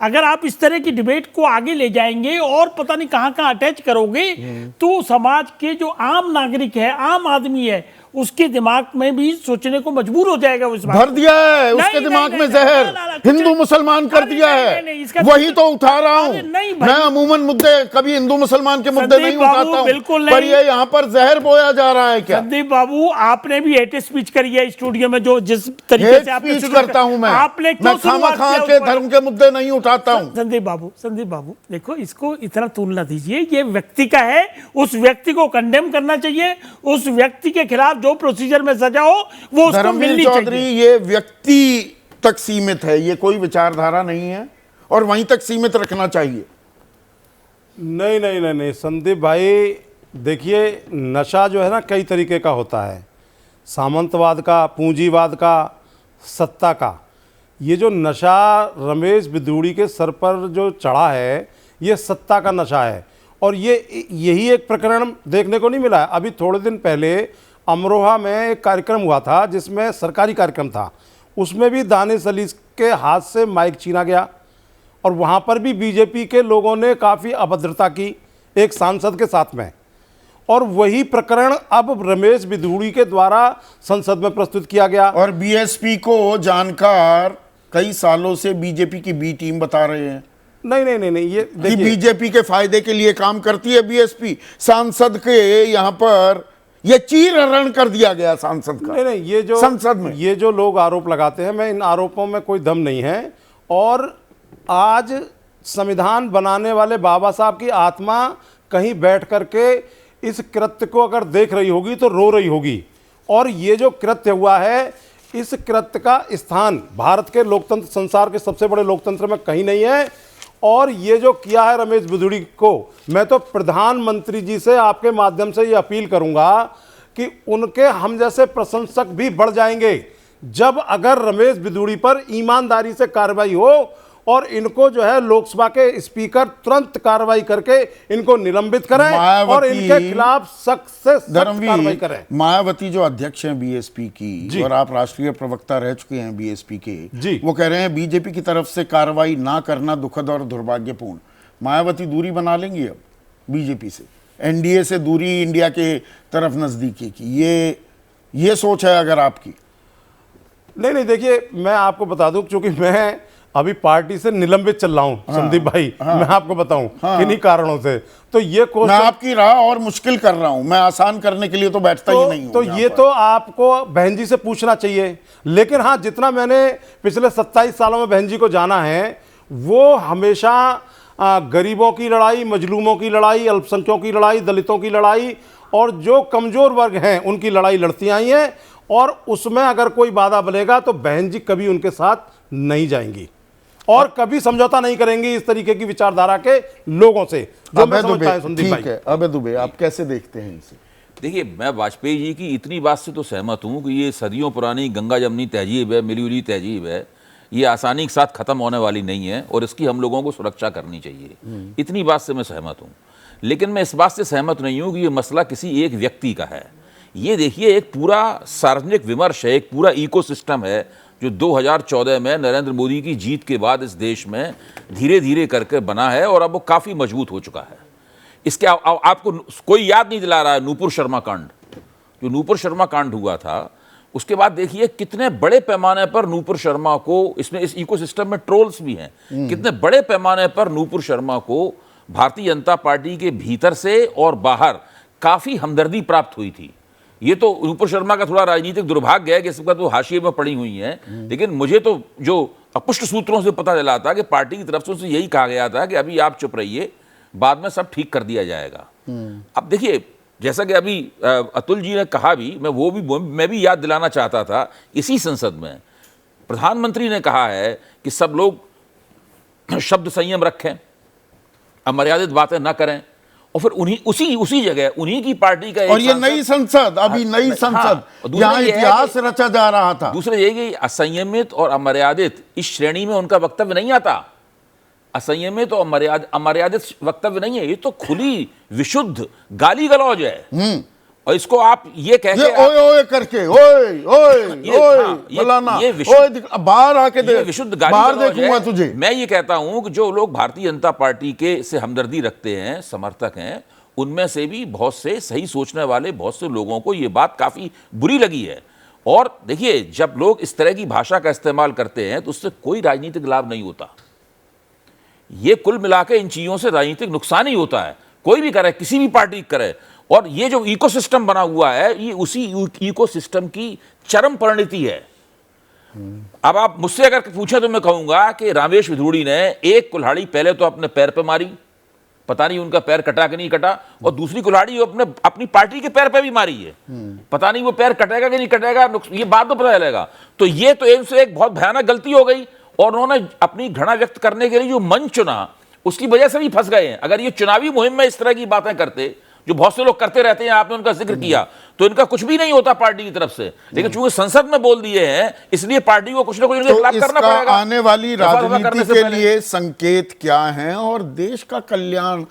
अगर आप इस तरह की डिबेट को आगे ले जाएंगे और पता नहीं कहां कहां अटैच करोगे, तो समाज के जो आम नागरिक है, आम आदमी है, उसके दिमाग में भी सोचने को मजबूर हो जाएगा। उस बात भर दिया है नहीं, उसके नहीं, दिमाग नहीं, में नहीं, जहर, ना, ना, ना, हिंदू कुछ- मुसलमान कर अरे दिया नहीं, है। नहीं, इसका- वही तो उठा रहा हूं अरे नहीं भाई। मैं। अमूमन मुद्दे कभी हिंदू मुसलमान के मुद्दे संदीप नहीं बाबू, उठाता बिल्कुल हूं, पर नहीं। ये यहाँ पर जहर बोया जा रहा है क्या? संदीप बाबू, आपने भी हेट स्पीच करी है स्टूडियो में, जो जिस तरीके हेट से आपने स्पीच शुरू करता हूं मैं। आपने क्यों मैं खामा शुरुआत खा किया के उस पर? धर्म के मुद्दे नहीं उठाता हूं। संदीप बाबू देखो, इसको इतना तुलना दीजिए, ये व्यक्ति का है, उस व्यक्ति को कंडेम करना चाहिए, उस व्यक्ति के खिलाफ जो प्रोसीजर में सजा हो वो उसको धर्मवीर मिलनी चौधरी, चाहिए। ये व्यक्ति तक सीमित है, ये कोई विचारधारा नहीं है और वहीं तक सीमित रखना चाहिए। नहीं नहीं नहीं नहीं संदीप भाई, देखिए नशा जो है ना कई तरीके का होता है, सामंतवाद का, पूंजीवाद का, सत्ता का। ये जो नशा रमेश बिदूड़ी के सर पर जो चढ़ा है, ये सत्ता का नशा है। और यही एक प्रकरण देखने को नहीं मिला है। अभी थोड़े दिन पहले अमरोहा में एक कार्यक्रम हुआ था, जिसमें सरकारी कार्यक्रम था, उसमें भी दानिश अली के हाथ से माइक छीना गया और वहाँ पर भी बीजेपी के लोगों ने काफ़ी अभद्रता की एक सांसद के साथ में, और वही प्रकरण अब रमेश बिधूड़ी के द्वारा संसद में प्रस्तुत किया गया। और बीएसपी को जानकार कई सालों से बीजेपी की बी टीम बता रहे हैं नहीं, ये कि देखिए, बीजेपी के फायदे के लिए काम करती है बीएसपी। सांसद के यहाँ पर ये चीरहरण कर दिया गया सांसद का। नहीं, ये जो संसद में ये जो लोग आरोप लगाते हैं, मैं इन आरोपों में कोई दम नहीं है। और आज संविधान बनाने वाले बाबा साहब की आत्मा कहीं बैठ करके इस कृत्य को अगर देख रही होगी तो रो रही होगी। और ये जो कृत्य हुआ है, इस कृत्य का स्थान भारत के लोकतंत्र, संसार के सबसे बड़े लोकतंत्र में कहीं नहीं है। और ये जो किया है रमेश बिधूड़ी को, मैं तो प्रधानमंत्री जी से आपके माध्यम से ये अपील करूंगा कि उनके हम जैसे प्रशंसक भी बढ़ जाएंगे जब अगर रमेश बिधूड़ी पर ईमानदारी से कार्रवाई हो और इनको जो है लोकसभा के स्पीकर तुरंत कार्रवाई करके इनको निलंबित करें और इनके खिलाफ सख्त से सख्त कार्रवाई करें। मायावती जो अध्यक्ष हैं बीएसपी की, और आप राष्ट्रीय प्रवक्ता रह चुके हैं बीएसपी के जी, वो कह रहे हैं बीजेपी की तरफ से कार्रवाई ना करना दुखद और दुर्भाग्यपूर्ण। मायावती दूरी बना लेंगी अब बीजेपी से, एनडीए से दूरी, इंडिया के तरफ नजदीकी की, ये सोच है अगर आपकी? नहीं, देखिए मैं आपको बता दूं, क्योंकि मैं अभी पार्टी से निलंबित चल रहा हूं संदीप भाई, मैं आपको बताऊं किन्हीं कारणों से, तो ये मैं आपकी राह और मुश्किल कर रहा हूं, मैं आसान करने के लिए तो बैठता ही नहीं हूं। तो ये तो आपको बहन जी से पूछना चाहिए। लेकिन हाँ, जितना मैंने पिछले 27 सालों में बहन जी को जाना है, वो हमेशा गरीबों की लड़ाई, मजलूमों की लड़ाई, अल्पसंख्यकों की लड़ाई, दलितों की लड़ाई और जो कमजोर वर्ग हैं उनकी लड़ाई लड़ती आई हैं। और उसमें अगर कोई बाधा बनेगा तो बहन जी कभी उनके साथ नहीं जाएंगी और कभी समझौता नहीं करेंगी इस तरीके की विचारधारा के लोगों से, जो मैं समझता हूं संदीप भाई। ठीक है, अबे दुबे, आप कैसे देखते हैं इसे? देखिए, मैं वाजपेयी जी की इतनी बात से तो सहमत हूं कि ये सदियों पुरानी गंगा जमनी तहजीब है, मिली तहजीब है, ये आसानी के साथ खत्म होने वाली नहीं है और इसकी हम लोगों को सुरक्षा करनी चाहिए। इतनी बात से मैं सहमत हूं। लेकिन मैं इस बात से सहमत नहीं हूं कि ये मसला किसी एक व्यक्ति का है। ये देखिए, एक पूरा सार्वजनिक विमर्श है, एक पूरा इकोसिस्टम है जो 2014 में नरेंद्र मोदी की जीत के बाद इस देश में धीरे धीरे करके बना है और अब वो काफ़ी मजबूत हो चुका है। इसके आपको कोई याद नहीं दिला रहा है नूपुर शर्मा कांड, जो नूपुर शर्मा कांड हुआ था, उसके बाद देखिए कितने बड़े पैमाने पर नूपुर शर्मा को, इसमें इस इकोसिस्टम में ट्रोल्स भी हैं, कितने बड़े पैमाने पर नूपुर शर्मा को भारतीय जनता पार्टी के भीतर से और बाहर काफ़ी हमदर्दी प्राप्त हुई थी। ये तो नूपुर शर्मा का थोड़ा राजनीतिक दुर्भाग्य है कि इस वक्त वो हाशिए में पड़ी हुई हैं, लेकिन मुझे तो जो अपुष्ट सूत्रों से पता चला था कि पार्टी की तरफ से उनसे यही कहा गया था कि अभी आप चुप रहिए, बाद में सब ठीक कर दिया जाएगा। अब देखिए, जैसा कि अभी अतुल जी ने कहा भी, मैं भी याद दिलाना चाहता था, इसी संसद में प्रधानमंत्री ने कहा है कि सब लोग शब्द संयम रखें, अमर्यादित बातें ना करें, और फिर उसी जगह उन्हीं की पार्टी का और ये नई संसद, अभी नई संसद, यहाँ इतिहास रचा जा रहा था। दूसरा ये कि असंयमित और अमर्यादित इस श्रेणी में उनका वक्तव्य नहीं आता। असंयमित और अमर्यादित वक्तव्य नहीं है, ये तो खुली विशुद्ध गाली गलौज है। और इसको आप ये कह के ओए ओए करके फलाना, बाहर आके दे, विशुद्ध बाहर गाली देखूंगा तुझे। मैं ये कहता हूं कि जो लोग भारतीय जनता पार्टी के से हमदर्दी रखते हैं, समर्थक हैं, उनमें से भी बहुत से सही सोचने वाले बहुत से लोगों को ये बात काफी बुरी लगी है। और देखिए, जब लोग इस तरह की भाषा का इस्तेमाल करते हैं तो उससे कोई राजनीतिक लाभ नहीं होता। ये कुल मिला के इन चीजों से राजनीतिक नुकसान ही होता है, कोई भी करे, किसी भी पार्टी करे। और ये जो इकोसिस्टम बना हुआ है, ये उसी इकोसिस्टम की चरम परिणति है। अब आप मुझसे अगर पूछे तो मैं कहूंगा कि रमेश बिधूड़ी ने एक कुल्हाड़ी पहले तो अपने पैर पे मारी, पता नहीं उनका पैर कटा कि नहीं कटा, और दूसरी कुल्हाड़ी अपनी पार्टी के पैर पे भी मारी है, पता नहीं वो पैर कटेगा कि नहीं कटेगा, ये बात तो पता चलेगा। तो ये तो एक बहुत भयानक गलती हो गई, और उन्होंने अपनी घृणा व्यक्त करने के लिए जो मंच चुना, उसकी वजह से भी फंस गए हैं। अगर ये चुनावी मुहिम में इस तरह की बातें करते, जो बहुत से लोग करते रहते हैं, आपने उनका जिक्र किया, तो इनका कुछ भी नहीं होता पार्टी की तरफ से। लेकिन चूंकि संसद में बोल दिए हैं, इसलिए पार्टी को कुछ ना कुछ खिलाफ करना पड़ेगा। आने वाली राजनीति के लिए संकेत क्या हैं और देश का कल्याण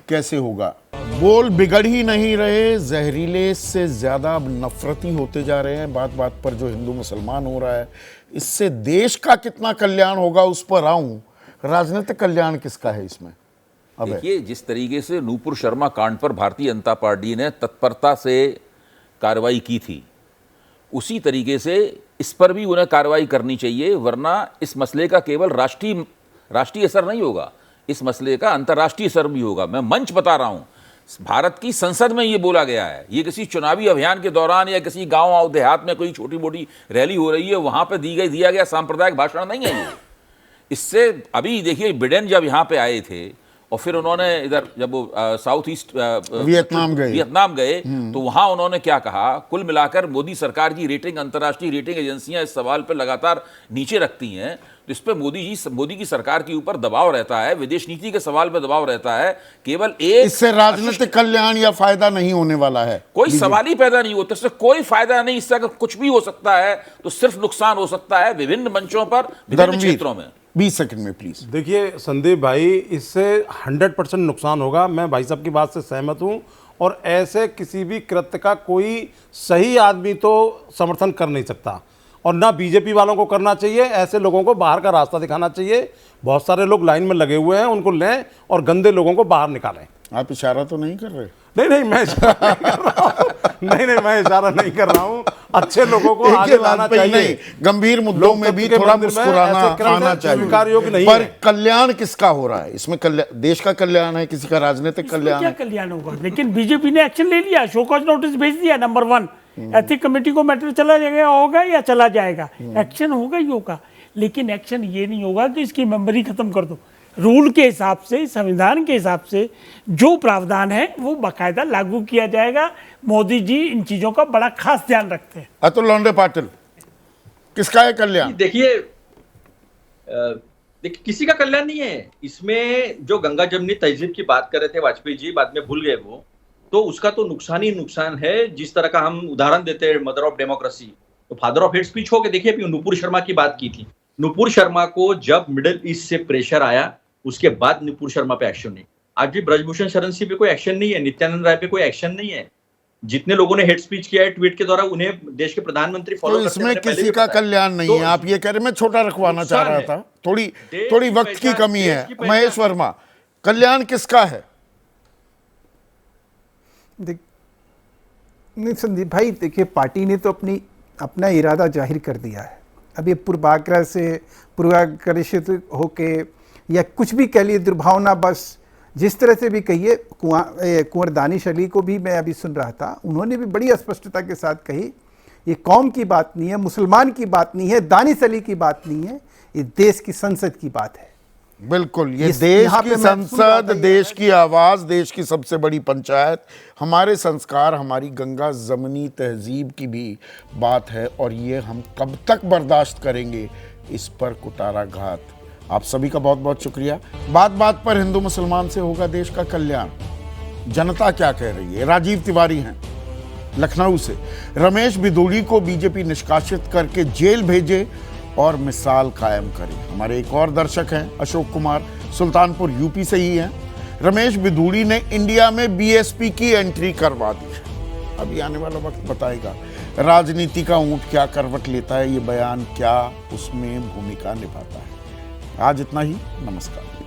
कैसे होगा? बोल बिगड़ ही नहीं रहे, जहरीले से ज्यादा नफरती होते जा रहे हैं। बात बात पर जो हिंदू मुसलमान हो रहा है, इससे देश का कितना कल्याण होगा उस पर आऊं। राजनीतिक कल्याण किसका है इसमें? अब देखिए, जिस तरीके से नूपुर शर्मा कांड पर भारतीय जनता पार्टी ने तत्परता से कार्रवाई की थी, उसी तरीके से इस पर भी उन्हें कार्रवाई करनी चाहिए, वरना इस मसले का केवल राष्ट्रीय असर नहीं होगा, इस मसले का अंतर्राष्ट्रीय असर भी होगा। मैं मंच बता रहा हूं, भारत की संसद में ये बोला गया है, ये किसी चुनावी अभियान के दौरान या किसी गांव देहात में कोई छोटी मोटी रैली हो रही है वहां पे दिया गया सांप्रदायिक भाषण नहीं है ये। इससे अभी देखिए, बिडेन जब यहाँ पे आए थे और फिर उन्होंने इधर जब वो साउथ ईस्ट वियतनाम गए तो वहां उन्होंने क्या कहा, कुल मिलाकर मोदी सरकार की रेटिंग, अंतर्राष्ट्रीय रेटिंग एजेंसियां इस सवाल पर लगातार नीचे रखती हैं, तो इस पर मोदी की सरकार के ऊपर दबाव रहता है, विदेश नीति के सवाल पर दबाव रहता है। केवल एक इससे राजनीतिक कल्याण या फायदा नहीं होने वाला है, कोई सवाल ही पैदा नहीं होता, इससे कोई फायदा नहीं। इससे अगर कुछ भी हो सकता है तो सिर्फ नुकसान हो सकता है विभिन्न मंचों पर, विभिन्न क्षेत्रों में। 20 सेकंड में प्लीज। देखिए संदीप भाई, इससे 100% नुकसान होगा, मैं भाई साहब की बात से सहमत हूं, और ऐसे किसी भी कृत्य का कोई सही आदमी तो समर्थन कर नहीं सकता, और ना बीजेपी वालों को करना चाहिए। ऐसे लोगों को बाहर का रास्ता दिखाना चाहिए। बहुत सारे लोग लाइन में लगे हुए हैं, उनको लें और गंदे लोगों को बाहर निकालें। आप इशारा तो नहीं कर रहे? नहीं, मैं इशारा नहीं कर रहा हूं। नहीं, मैं इशारा नहीं कर रहा हूं। अच्छे लोगों को आगे लाना चाहिए। गंभीर मुद्दों में भी थोड़ा मुस्कुराना आना चाहिए। पर कल्याण किसका हो रहा है इसमें? देश का कल्याण है, किसी का राजनीतिक कल्याण क्या है? कल्याण होगा? लेकिन बीजेपी ने एक्शन ले लिया, शो कॉज नोटिस भेज दिया। नंबर 1, एथिक कमेटी को मैटर चला जाएगा, होगा या चला जाएगा, एक्शन होगा ही होगा। लेकिन एक्शन ये नहीं होगा कि इसकी मेंबरी खत्म कर दो। रूल के हिसाब से, संविधान के हिसाब से जो प्रावधान है वो बाकायदा लागू किया जाएगा। मोदी जी इन चीजों का बड़ा खास ध्यान रखते हैं। अतुल लौंडे पाटिल, किसका है कल्याण? देखिए, किसी का कल्याण नहीं है इसमें। जो गंगा जमनी तहजीब की बात कर रहे थे वाजपेयी जी, बाद में भूल गए वो, तो उसका तो नुकसान ही नुकसान है। जिस तरह का हम उदाहरण देते हैं मदर ऑफ डेमोक्रेसी, तो फादर ऑफ हेट स्पीच हो गए। देखिए, अभी नूपुर शर्मा की बात की थी, नूपुर शर्मा को जब मिडिल ईस्ट से प्रेशर आया उसके बाद नूपुर शर्मा पे एक्शन नहीं। आज भी ब्रजभूषण शरण सिंह पे कोई एक्शन नहीं है, नित्यानंद राय पे कोई एक्शन नहीं है। जितने लोगों ने हेट स्पीच किया है ट्वीट के द्वारा, उन्हें देश के प्रधानमंत्री फॉलो तो इसमें किसी का कल्याण नहीं है, आप ये कह रहे? मैं छोटा रखवाना चाह रहा था, थोड़ी वक्त की कमी है। महेश वर्मा, कल्याण किसका है? नहीं संदीप भाई, देखिए पार्टी ने तो अपना इरादा जाहिर कर दिया है। अब ये पूर्वाग्रह होके या कुछ भी कह लिए, दुर्भावना, बस जिस तरह से भी कहिए, कुंवर दानिश अली को भी मैं अभी सुन रहा था, उन्होंने भी बड़ी स्पष्टता के साथ कही, ये कौम की बात नहीं है, मुसलमान की बात नहीं है, दानिश अली की बात नहीं है, ये देश की संसद की बात है। बिल्कुल, ये देश की संसद, देश की आवाज, देश की सबसे बड़ी पंचायत, हमारे संस्कार, हमारी गंगा जमनी तहजीब की भी बात है। और ये हम कब तक बर्दाश्त करेंगे? इस पर कुटाराघात। आप सभी का बहुत बहुत शुक्रिया। बात बात पर हिंदू मुसलमान से होगा देश का कल्याण। जनता क्या कह रही है? राजीव तिवारी हैं लखनऊ से। रमेश बिदूड़ी को बीजेपी निष्कासित करके जेल भेजे और मिसाल कायम करे। हमारे एक और दर्शक हैं अशोक कुमार, सुल्तानपुर यूपी से ही हैं। रमेश बिदूड़ी ने इंडिया में बीएसपी की एंट्री करवा दी है। अभी आने वाला वक्त बताएगा राजनीति का ऊंट क्या करवट लेता है, ये बयान क्या उसमें भूमिका निभाता है। आज इतना ही, नमस्कार।